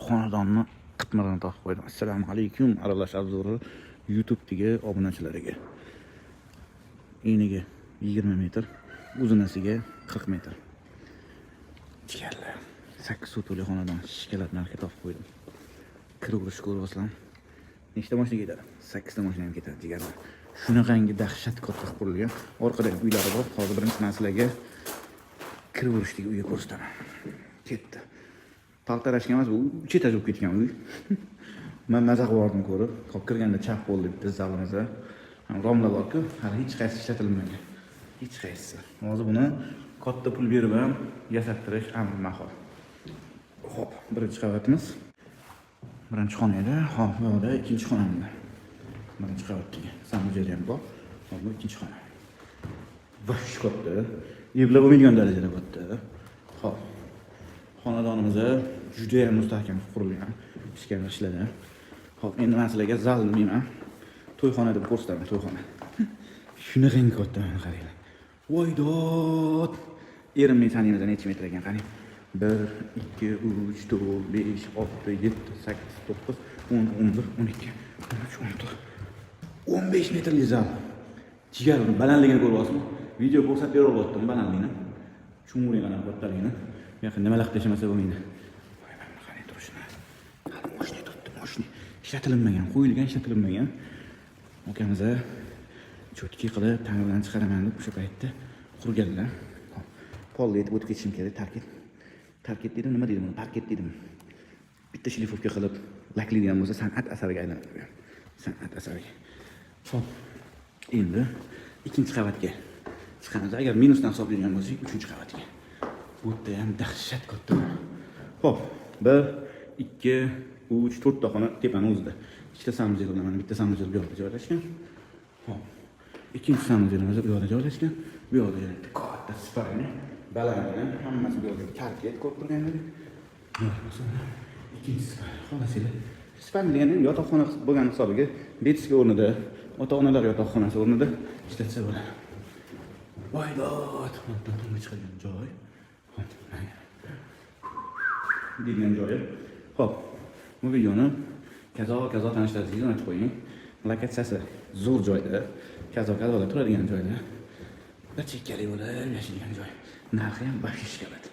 xonadonni qitmirini topib qo'ydim. Assalomu alaykum aralash obzori YouTube'dagi obunachilariga. Eniga 20 metr, uzunasiga 40 metr. Jigarlar, 8 sotuli xonadon shikalat narxga topib qo'ydim. Kirib-kirish ko'rasizlar. Nechta mashina ketadi? 8 ta mashina ham ketadi jigarlar. Shunaqangi dahshat katta qurilgan. Orqada uylari bor. Hozir birinchi narsalarga kirib-kirishdagi uyga ko'rsataman. Ketdi. Paltarashgan emas, bu 3 etaj bo'lib ketgan uy. Men maza qilib ko'rib, qolib kirganda chap bo'ldi bitta zalimizda. Romlar bor-ku, hali hech qaysi ishlatilmagan. Hech qaysi. Hozir buni katta pul berib ham yasattirish amr mahol. Xo'p, birinchi qavatimiz. Birinchi xona edi. Hop, bu yerda ikkinchi xonamda. Birinchi qavatdagi sanuzeli ham bor. Hop, bu ikkinchi xona. Vosh katta. Yeblab bo'lmaydigan darajada katta. Hop. Xonadonimiz juda ham mustahkam qurilgan. Ishkam ishladi. Hop, endi men sizlarga zal deyman. To'yxona deb ko'rsataman, to'yxona. Shunaqangi katta, qaranglar. Voydod. Erimni taniymiz, necha metr ekan, qarang. 1 2 3 4 5 6 7 8 9 10 11 12 13 14 15 metrli zal. Jigar balandligini ko'ryapsizmi? Video ko'rsatib bera oldim balandligini. Chumuriy qana kattaligini. Yaqin nima laqib tashamasa bo'lmaydi. Voy, mana qarang turishni. Hali mashina turibdi, mashina. Ishlatilmagan, qo'yilgan, ishlatilmagan. Ukamiz cho'tki qilib ta'mirdan chiqaraman deb o'sha paytda qurganlar. Polni yetib o'tib ketishim kerak, tarket dedim, nima dedim, parket dedim. Bitta shlifovka qilib laklaydigan bo'lsa san'at asariga aylanadi. San'at asariga. Xo'p. Endi ikkinchi qavatga chiqamiz. Agar minusdan hisoblaydigan bo'lsak, uchinchi qavatga. Bu yerda ham dahshat katta. Xo'p, 1 2 3 4 ta xona tepani o'zida. Ikkita sanuzel mana bitta sanuzel bu yerda joylashgan. Xo'p. Ikkinchi sanuzelimiz bu yerda joylashgan. Bu yerda katta spayni, balandini hammasi bu yerda parket ko'p turganlari. Ikkinchi xonasiga. Spayn degani yotoqxona bo'lgan hisobiga betski o'rnida, ota-onalar yotoqxonasi o'rnida ishlatsa bo'ladi. Voydod, bundan chiqadigan joy. Xo'p, mana. Degan joyi. Xo'p, bu videoni kazo tanishtirishingizni aytib qo'ying. Lokatsiyasi zo'r joyda, kazo-kazoda turadigan joyda. Bir chekkali bo'lib yashaydigan joy. Narxi ham bash ishkabat.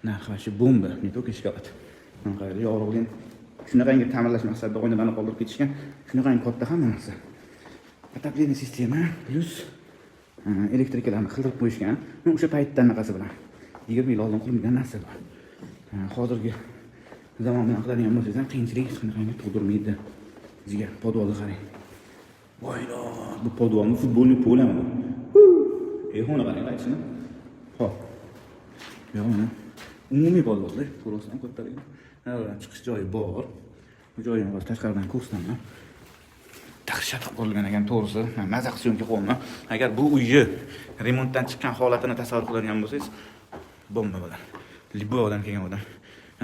Narxi vashi bomba, ne только ishkabat. Mana qarang, yorug'lik shunaqangi ta'mirlash maqsadida o'yinlarni qoldirib ketishgan. Shunaqangi katta hamma narsa. Отопление sistema plus elektrikalarni qildirib qo'yishgan. Men o'sha paytdan naqasi bilan 20 yil oldin qilingan narsa bor. Hozirgi zamon bilan qiladigan bo'lsangiz ham qiyinchilik shunaqangi tug'dirmaydi. Sizga podvolni qarang. Voydod, bu podvolni futbolni polami bu. Xona qarang, aytishni. Xo'p. Yo'qmi? Umumiy podvollar, ko'rasizmi, kattaligini. Chiqish joyi bor. Bu joyni hozir tashqaridan ko'rsataman. Dahshat qurilgan ekan, to'g'risi. Maza qilishga qo'yma. Agar bu uyni remontdan chiqqan holatini tasavvur qiladigan bo'lsangiz, bomba bo'ladi. Любой odam kelgan odam.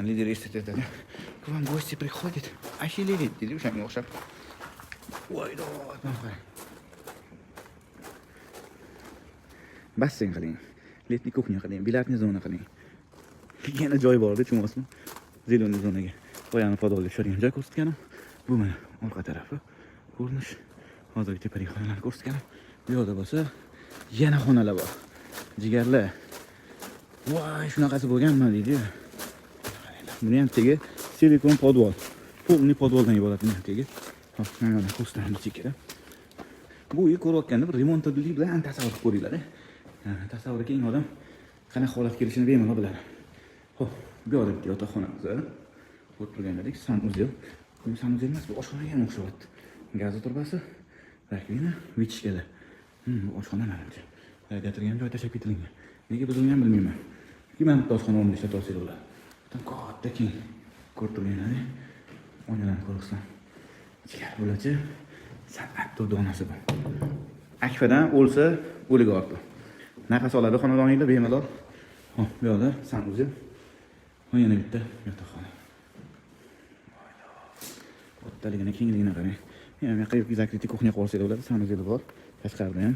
Lider estetadi. К вам гости приходят, охерели, dedi o'shanga o'xshab. Voydod, mana qarang. Basseyn qiling. Letniy kuxnya qiling, bilatni zona qiling. Yana joy bor-da, tushunasizmi? Zeleniy zonaga. Qo'yani podolga tushirgan joy ko'rsatganim. Bu mana orqa tarafi. Ko'rinish. Hozirgi tepalik xonalarni ko'rsatganim. Bu yerda bo'lsa, yana xonalar bor. Jigarlar. Voy, shunaqasi bo'lganmi deydi. Buni ham tegi silikon podvol. Polni podvoldan iborat buni tegi. Hop, mana ko'rsataman chekada. Bu uy ko'rayotganda bir remontadlik bilan tasavvur qilib ko'ringlar. Tasavvur qiling odam qanaqa holat kelishini bemalol biladi. Xo'p, bu yerda bitta yotoqxonamiz bor. Ko'rib turganlaringiz sanuzel. Bu sanuzel emas, bu oshxonaga ham o'xshayapti. Gaz turbasi, rakvina, vichkalar. Bu oshxona menimcha. Radiatorga ham joy tashab ketilgan. Nega buzilgan bilmayman. Kimdan oshxona o'rnida ishlatib ular. Tan katta keng. Ko'rib turganlaringiz oynalarni ko'rasizlar. Jigar bo'lachi san'at donasi bu. Akfadan o'lsa o'liga ortdi. Nafas oladi xonadoningizda bemalol. Hop, bu yerda sanuzel. Yana bitta yotoqxona. Kattaligini, kengligini qarang. Yana yoqqa zakritli kuxnya qilsa bo'ladi, sanuzel bor. Tashqarida ham.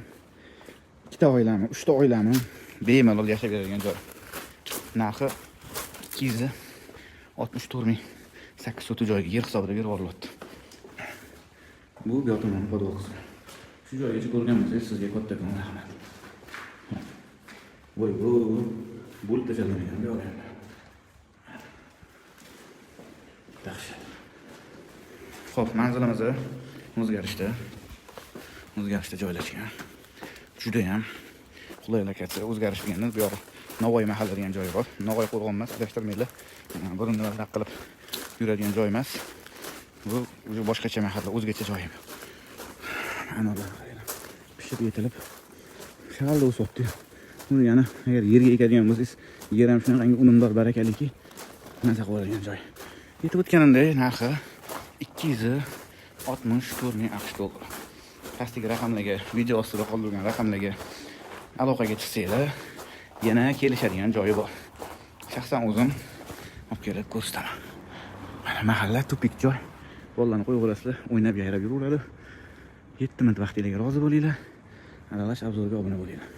Ikkita oilami, 3 ta oilami bemalol yashab beradigan joy. Narxi 264 ming. 8 sotu joyga yer hisobida berib yuboryapti. Bu bu yoq tomon podvol qismi. Shu joygacha ko'rgan bo'lsangiz sizga kattakon rahmat. Voy, bu bo'lib tashlagan bu yoq. Dahshat. Xo'p, manzilimiz o'zgarishda joylashgan. Juda ham qulay lokatsiya. O'zgarish deganda bu yoq Navoiy mahalla degan joy bor. Navoiy qo'rg'on emas, adashtirmaylar. Burunlar qilib yuradigan joy emas. Bu boshqacha mahalla, o'zgacha joy. Analar pishib yetilib shalda o'sotdi. Buni yana agar yerga ekadigan bo'lsangiz, yer ham shunaqangi unumdor barakaliki, maza qiladigan joy. Yetib o'tganimda narxi 264 ming AQSh dollari. Pastdagi raqamlarga, video ostida qoldirgan raqamlarga aloqaga chiqsanglar, yana kelishadigan joyi bor. Shaxsan o'zim olib kelib ko'rsataman. Mana mahalla tupik joy. Bolalarni qo'yib olasizlar, o'ynab yayrab yuraveradi. 7 minut vaqtingizga rozi bo'linglar. Aralash obzorga obuna bo'linglar.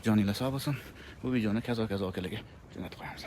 Joninglar sog' bo'lsin. Bu videoni kazo akalarga jo'natib qo'yamiz.